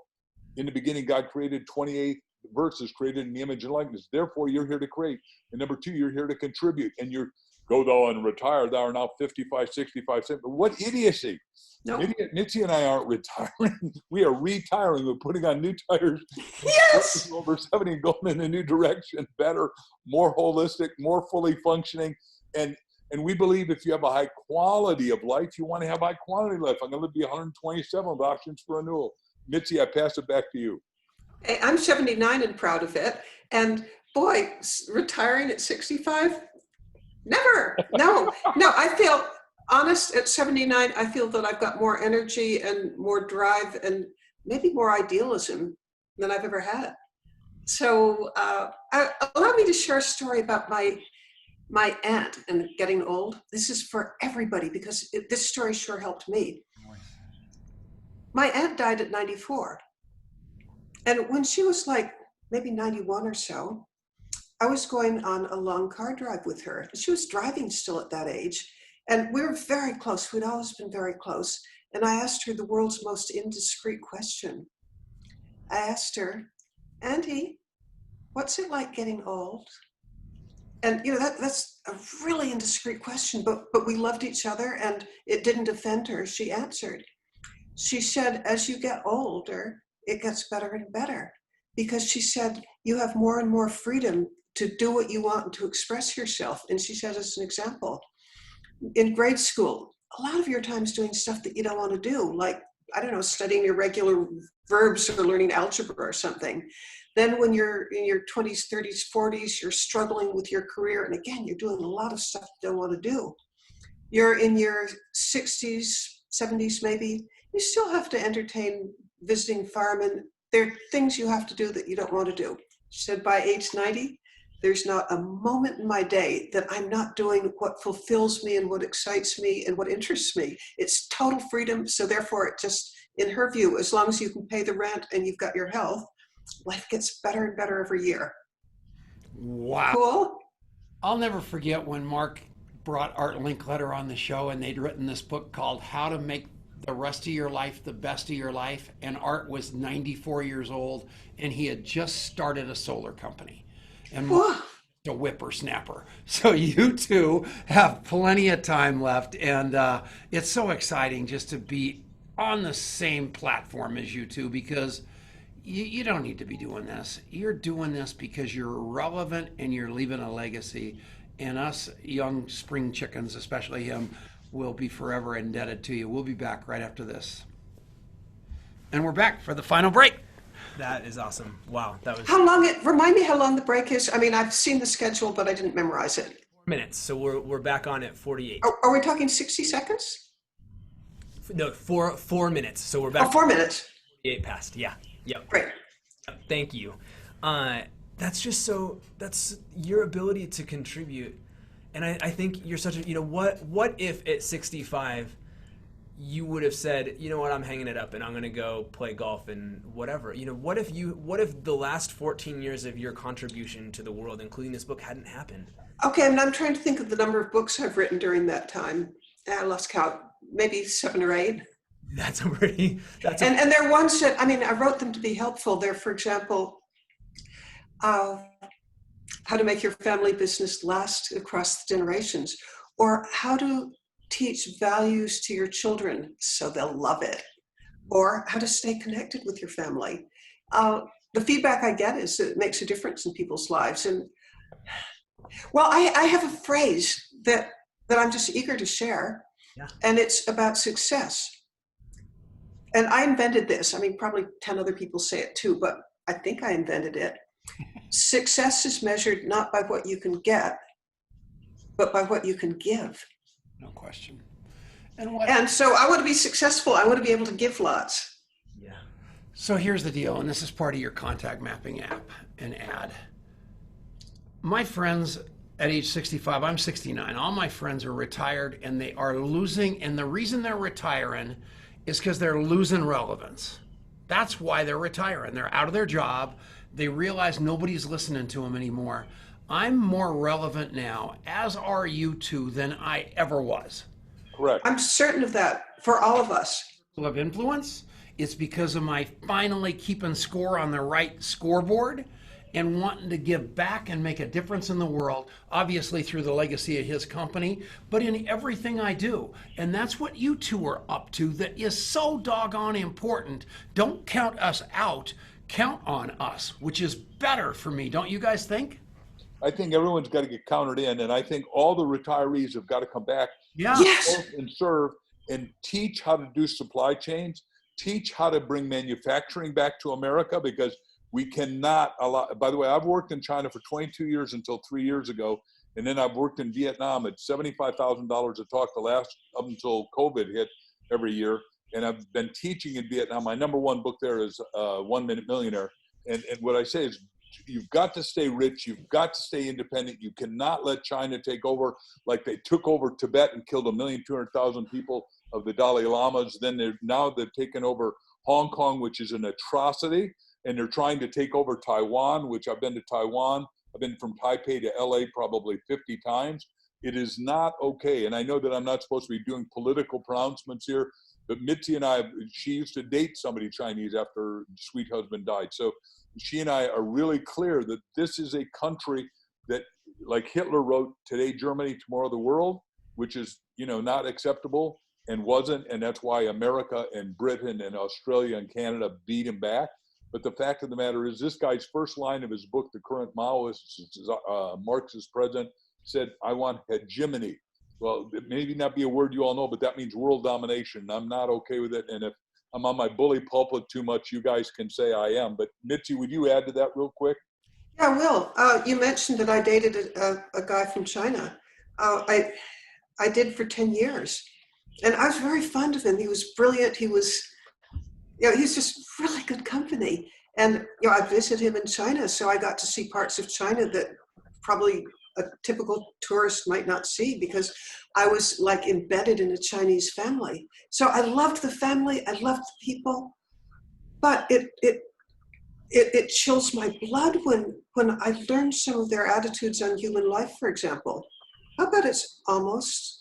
In the beginning, God created 28 verses, created in the image and likeness. Therefore, you're here to create. And number two, you're here to contribute. And you're, go thou and retire, thou are now 55, 65, 70. But what idiocy. Nope. Mitzi and I aren't retiring. We are retiring. We're putting on new tires. Yes. Over 70 and going in a new direction, better, more holistic, more fully functioning. And we believe if you have a high quality of life, you want to have high quality life. I'm going to be 127 with options for renewal. Mitzi, I pass it back to you. Hey, I'm 79 and proud of it. And boy, retiring at 65, never. No, I feel honest at 79. I feel that I've got more energy and more drive and maybe more idealism than I've ever had. So allow me to share a story about my aunt and getting old. This is for everybody because this story sure helped me. My aunt died at 94. And when she was like maybe 91 or so, I was going on a long car drive with her. She was driving still at that age. And we were very close. We'd always been very close. And I asked her the world's most indiscreet question. I asked her, Auntie, what's it like getting old? And that's a really indiscreet question, but we loved each other and it didn't offend her. She answered. She said, as you get older, it gets better and better, because she said, you have more and more freedom to do what you want and to express yourself. And she said, as an example, in grade school, a lot of your time's doing stuff that you don't want to do, like, I don't know, studying irregular verbs or learning algebra or something. Then when you're in your 20s, 30s, 40s, you're struggling with your career. And again, you're doing a lot of stuff you don't want to do. You're in your 60s, 70s maybe, you still have to entertain visiting firemen. There are things you have to do that you don't want to do. She said, by age 90, there's not a moment in my day that I'm not doing what fulfills me and what excites me and what interests me. It's total freedom. So therefore, it just, in her view, as long as you can pay the rent and you've got your health, life gets better and better every year. Wow. Cool? I'll never forget when Mark brought Art Linkletter on the show, and they'd written this book called How to Make the Rest of Your Life the Best of Your Life. And Art was 94 years old, and he had just started a solar company. And Mark, a whippersnapper. So you two have plenty of time left, and it's so exciting just to be on the same platform as you two, because you don't need to be doing this. You're doing this because you're relevant and you're leaving a legacy. And us young spring chickens, especially him, will be forever indebted to you. We'll be back right after this. And we're back for the final break. That is awesome. Wow, that was Remind me how long the break is. I mean, I've seen the schedule, but I didn't memorize it. 4 minutes. So we're back on at 48. Are we talking 60 seconds? No, 4 minutes. So we're back. 4 minutes. 48 past. Yeah. Yep. Great. Yep. Thank you. That's your ability to contribute. And I think you're such a, what if at 65 you would have said, you know what, I'm hanging it up and I'm going to go play golf and whatever. What if the last 14 years of your contribution to the world, including this book, hadn't happened? Okay, and I'm trying to think of the number of books I've written during that time. I lost count, maybe 7 or 8. And they're ones that, I wrote them to be helpful. They're, for example, how to make your family business last across the generations, or how to teach values to your children so they'll love it, or how to stay connected with your family. The feedback I get is that it makes a difference in people's lives. And well, I have a phrase that I'm just eager to share, and it's about success. And I invented this. Probably 10 other people say it too, but I think I invented it. Success is measured not by what you can get, but by what you can give. No question. And so I want to be successful. I want to be able to give lots. Yeah. So here's the deal, and this is part of your contact mapping app and ad. My friends at age 65, I'm 69, all my friends are retired and they are losing, and the reason they're retiring is because they're losing relevance. That's why they're retiring. They're out of their job. They realize nobody's listening to them anymore. I'm more relevant now, as are you two, than I ever was. Correct. I'm certain of that for all of us. Of influence, it's because of my finally keeping score on the right scoreboard and wanting to give back and make a difference in the world, obviously through the legacy of his company, but in everything I do. And that's what you two are up to that is so doggone important. Don't count us out, count on us, which is better for me, don't you guys think? I think everyone's got to get counted in, and I think all the retirees have got to come back and serve and teach how to do supply chains, teach how to bring manufacturing back to America, because we cannot allow. By the way, I've worked in China for 22 years until 3 years ago, and then I've worked in Vietnam at $75,000 a talk up until COVID hit every year, and I've been teaching in Vietnam. My number one book there is 1 Minute Millionaire, and what I say is, you've got to stay rich. You've got to stay independent. You cannot let China take over like they took over Tibet and killed 1,200,000 people of the Dalai Lamas. Then they've taken over Hong Kong, which is an atrocity. And they're trying to take over Taiwan, which I've been to Taiwan. I've been from Taipei to LA probably 50 times. It is not okay. And I know that I'm not supposed to be doing political pronouncements here, but Mitzi and she used to date somebody Chinese after her sweet husband died. So she and I are really clear that this is a country that, like Hitler wrote, today Germany, tomorrow the world, which is, not acceptable and wasn't. And that's why America and Britain and Australia and Canada beat him back. But the fact of the matter is, this guy's first line of his book, The Current Maoist, Marxist president, said, I want hegemony. Well, it may not be a word you all know, but that means world domination. I'm not okay with it. And if I'm on my bully pulpit too much, you guys can say I am. But Mitzi, would you add to that real quick? Yeah, I will. You mentioned that I dated a guy from China. I did for 10 years. And I was very fond of him. He was brilliant. He's just really good company. And, I visited him in China, so I got to see parts of China that probably a typical tourist might not see, because I was like embedded in a Chinese family. So I loved the family, I loved the people, but it it chills my blood when I learn some of their attitudes on human life, for example. How about it's almost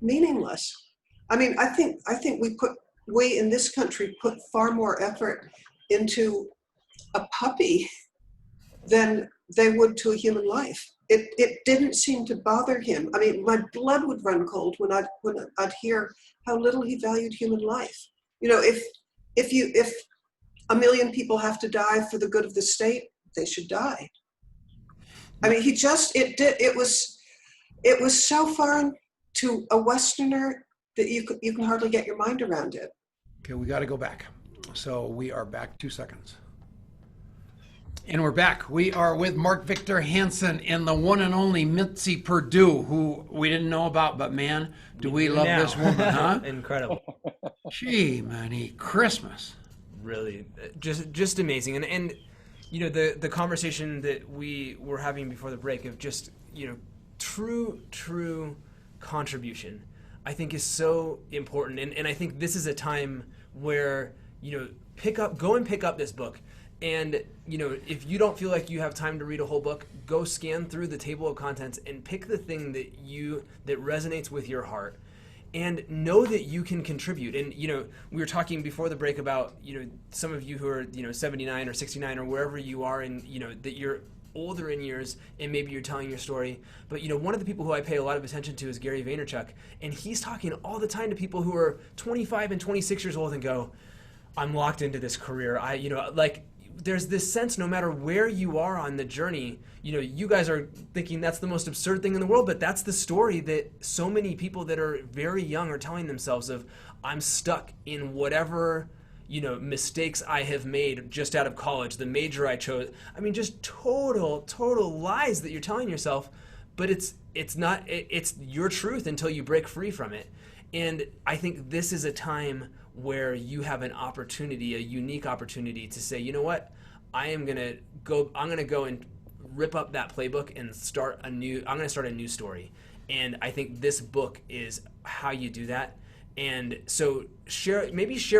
meaningless? I mean, I think we in this country put far more effort into a puppy than they would to a human life. It didn't seem to bother him. I mean, my blood would run cold when I'd hear how little he valued human life. You know, if a million people have to die for the good of the state, they should die. I mean, it was so foreign to a Westerner that you can hardly get your mind around it. Okay, we got to go back. So we are back 2 seconds. And we're back. We are with Mark Victor Hansen and the one and only Mitzi Perdue, who we didn't know about, but man, do we love this woman, huh? Incredible. Gee, many Christmas. Really, just amazing. And you know, the conversation that we were having before the break of just, you know, true contribution, I think is so important. And I think this is a time where, you know, go and pick up this book. And, you know, if you don't feel like you have time to read a whole book, go scan through the table of contents and pick the thing that resonates with your heart, and know that you can contribute. And, you know, we were talking before the break about, you know, some of you who are, you know, 79 or 69 or wherever you are, and, you know, that you're older in years and maybe you're telling your story. But, you know, one of the people who I pay a lot of attention to is Gary Vaynerchuk, and he's talking all the time to people who are 25 and 26 years old and go, I'm locked into this career. There's this sense, no matter where you are on the journey, you know, you guys are thinking that's the most absurd thing in the world, but that's the story that so many people that are very young are telling themselves of, I'm stuck in whatever, you know, mistakes I have made just out of college, the major I chose. I mean, just total lies that you're telling yourself, but it's your truth until you break free from it. And I think this is a time where you have an opportunity, a unique opportunity to say, you know what, I'm gonna go and rip up that playbook and I'm gonna start a new story. And I think this book is how you do that. And so share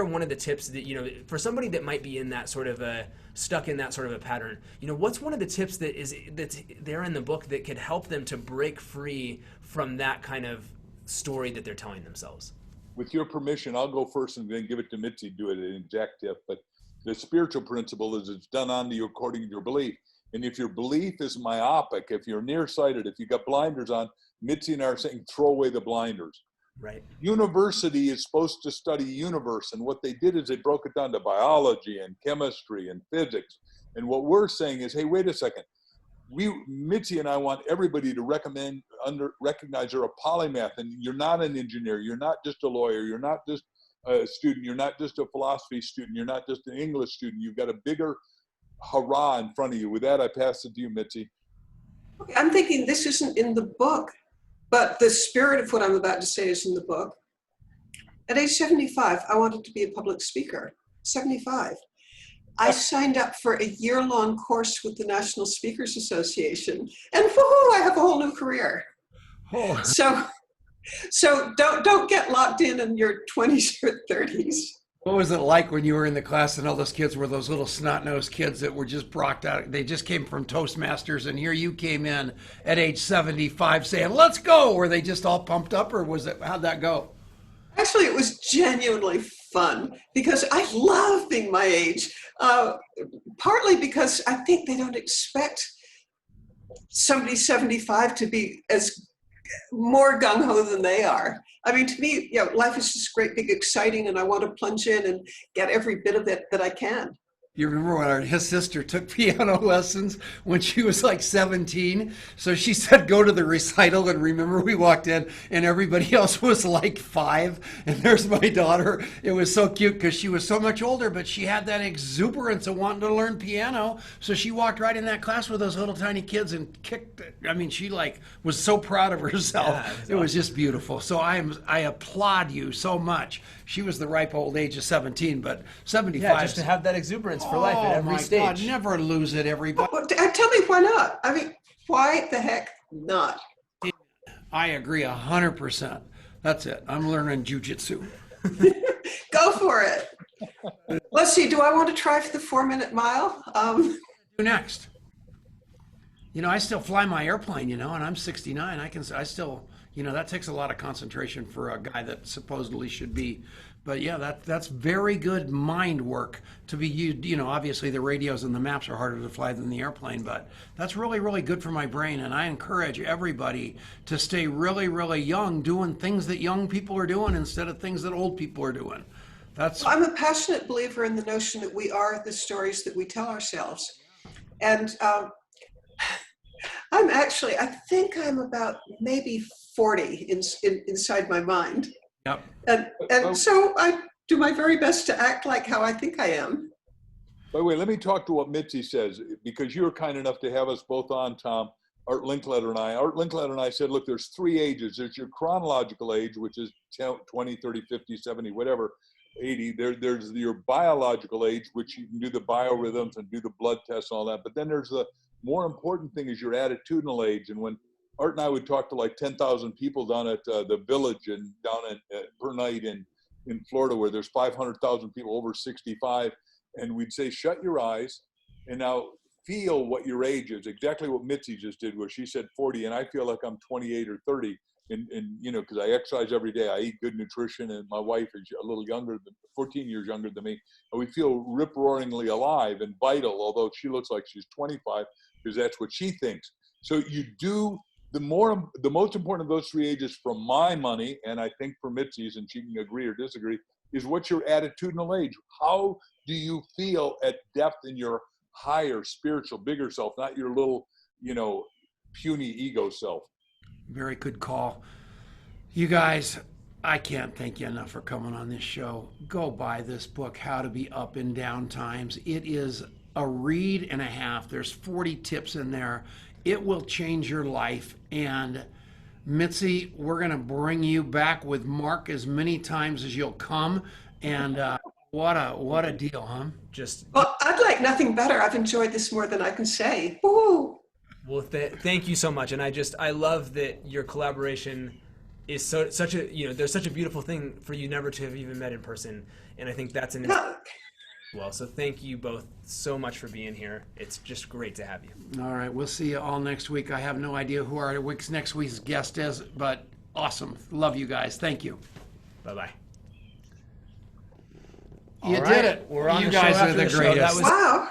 one of the tips that, you know, for somebody that might be in that sort of stuck in that sort of a pattern, you know, what's one of the tips that's there in the book that could help them to break free from that kind of story that they're telling themselves? With your permission, I'll go first and then give it to Mitzi to do it an exact tip. But the spiritual principle is it's done unto you according to your belief. And if your belief is myopic, if you're nearsighted, if you got blinders on, Mitzi and I are saying throw away the blinders. Right. University is supposed to study universe, and what they did is they broke it down to biology and chemistry and physics. And what we're saying is, hey, wait a second. Mitzi and I want everybody to recognize you're a polymath, and you're not an engineer, you're not just a lawyer, you're not just a student, you're not just a philosophy student, you're not just an English student, you've got a bigger hurrah in front of you. With that, I pass it to you, Mitzi. Okay, I'm thinking this isn't in the book, but the spirit of what I'm about to say is in the book. At age 75, I wanted to be a public speaker. 75. I signed up for a year-long course with the National Speakers Association, and woohoo, I have a whole new career. Oh. So don't get locked in your 20s or 30s. What was it like when you were in the class and all those kids were those little snot-nosed kids that were just brocked out? They just came from Toastmasters, and here you came in at age 75 saying, let's go. Were they just all pumped up, or how'd that go? Actually, it was genuinely fun because I love being my age, partly because I think they don't expect somebody 75 to be as more gung-ho than they are. I mean, to me, you know, life is just great, big, exciting, and I want to plunge in and get every bit of it that I can. You remember when his sister took piano lessons when she was like 17? So she said, go to the recital. And remember, we walked in and everybody else was like 5. And there's my daughter. It was so cute because she was so much older, but she had that exuberance of wanting to learn piano. So she walked right in that class with those little tiny kids and kicked it. I mean, she like was so proud of herself. Yeah, it was just beautiful. So I applaud you so much. She was the ripe old age of 17, but 75. Yeah, just to have that exuberance for life at every stage. God, never lose it, everybody. Well, tell me why not? I mean, why the heck not? I agree 100%. That's it. I'm learning jujitsu. Go for it. Let's see. Do I want to try for the 4-minute mile? Do next. You know, I still fly my airplane, you know, and I'm 69. I still, you know, that takes a lot of concentration for a guy that supposedly should be. But yeah, that's very good mind work to be used. You know, obviously the radios and the maps are harder to fly than the airplane, but that's really, really good for my brain. And I encourage everybody to stay really, really young, doing things that young people are doing instead of things that old people are doing. I'm a passionate believer in the notion that we are the stories that we tell ourselves. And I think I'm about maybe 40 inside my mind. Yep. And so I do my very best to act like how I think I am. By the way, let me talk to what Mitzi says, because you were kind enough to have us both on, Tom, Art Linkletter and I. Art Linkletter and I said, look, there's 3 ages. There's your chronological age, which is 10, 20, 30, 50, 70, whatever, 80. There's your biological age, which you can do the biorhythms and do the blood tests and all that. But then there's the more important thing is your attitudinal age. And when Art and I would talk to like 10,000 people down at the Village and down per night in Florida, where there's 500,000 people over 65. And we'd say, shut your eyes and now feel what your age is. Exactly what Mitzi just did, where she said 40, and I feel like I'm 28 or 30. And you know, because I exercise every day, I eat good nutrition, and my wife is a little younger, 14 years younger than me. And we feel rip-roaringly alive and vital, although she looks like she's 25, because that's what she thinks. So you do, the most important of those 3 ages for my money, and I think for Mitzi's, and she can agree or disagree, is what's your attitudinal age? How do you feel at depth in your higher, spiritual, bigger self, not your little, you know, puny ego self? Very good call. You guys, I can't thank you enough for coming on this show. Go buy this book, How to Be Up in Down Times. It is a read and a half. There's 40 tips in there. It will change your life. And Mitzi, we're going to bring you back with Mark as many times as you'll come. And what a deal, huh? Well, I'd like nothing better. I've enjoyed this more than I can say. Woo! Well, thank you so much, and I love that your collaboration is such a, you know, there's such a beautiful thing for you never to have even met in person, and I think that's an well. So thank you both so much for being here. It's just great to have you. All right, we'll see you all next week. I have no idea who our next week's guest is, but awesome. Love you guys. Thank you. Bye bye. You did it. We're on you the guys show are after the the show. greatest. Wow.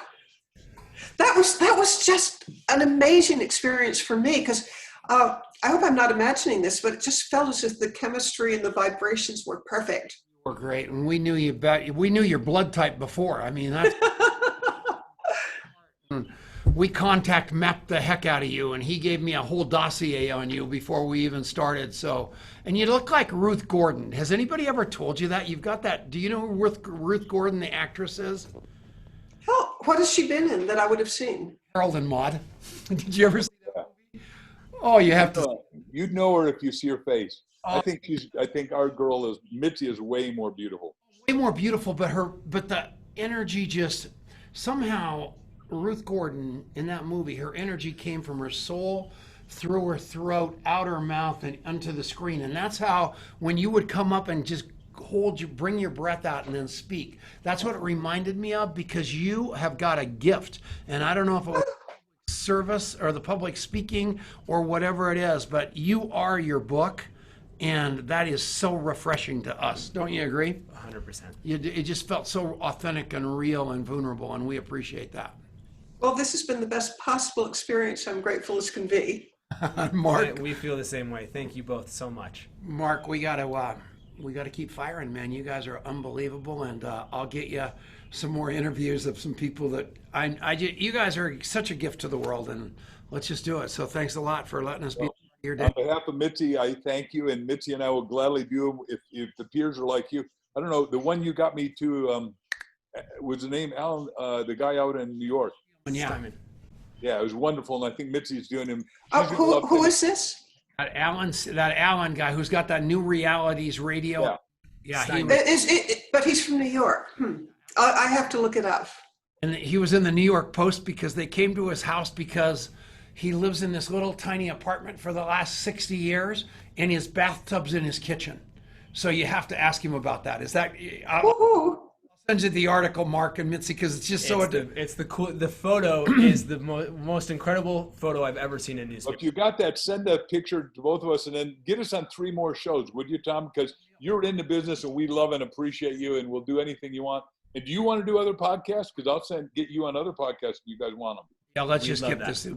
That was just an amazing experience for me, because I hope I'm not imagining this, but it just felt as if the chemistry and the vibrations were perfect. We're great, and we knew we knew your blood type before. I mean, that's we contact mapped the heck out of you, and he gave me a whole dossier on you before we even started. So, and you look like Ruth Gordon. Has anybody ever told you that? You've got that. Do you know who Ruth Gordon, the actress, is? Hell, what has she been in that I would have seen? Harold and Maude. Did you ever see that movie? Oh, you have to. You'd know her if you see her face. I think our girl Mitzi is way more beautiful. Way more beautiful, but the energy just somehow, Ruth Gordon in that movie, her energy came from her soul through her throat, out her mouth, and onto the screen. And that's how, when you would come up and just bring your breath out and then speak, that's what it reminded me of, because you have got a gift. And I don't know if it was service or the public speaking or whatever it is, but you are your book. And that is so refreshing to us. Don't you agree? 100%. It just felt so authentic and real and vulnerable, and we appreciate that. Well, this has been the best possible experience. I'm grateful as can be. Mark, We feel the same way. Thank you both so much. Mark, we gotta keep firing, man. You guys are unbelievable, and I'll get you some more interviews of some people that you guys are such a gift to the world, and let's just do it. So thanks a lot for letting us be here today. On behalf of Mitzi, I thank you, and Mitzi and I will gladly do them if the peers are like you. I don't know, the one you got me to was the name Alan, the guy out in New York. Yeah. Yeah, it was wonderful, and I think Mitzi's doing him. Who is this? That Alan guy who's got that New Realities radio. Yeah, But he's from New York. I have to look it up. And he was in the New York Post because they came to his house because he lives in this little tiny apartment for the last 60 years, and his bathtub's in his kitchen. So you have to ask him about that. Is that? I'll Send you the article, Mark and Mitzi, because it's just so. It's the cool. The photo is the most incredible photo I've ever seen in newspaper. If you got that, send a picture to both of us, and then get us on 3 more shows, would you, Tom? Because you're in the business, and we love and appreciate you, and we'll do anything you want. And do you want to do other podcasts? Because I'll get you on other podcasts if you guys want them. Yeah, let's just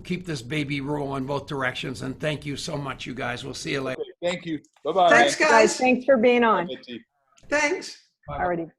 keep this baby rolling both directions. And thank you so much, you guys. We'll see you later. Okay, thank you. Bye-bye. Thanks, guys. Thanks for being on. Mitzi. Thanks. Alrighty.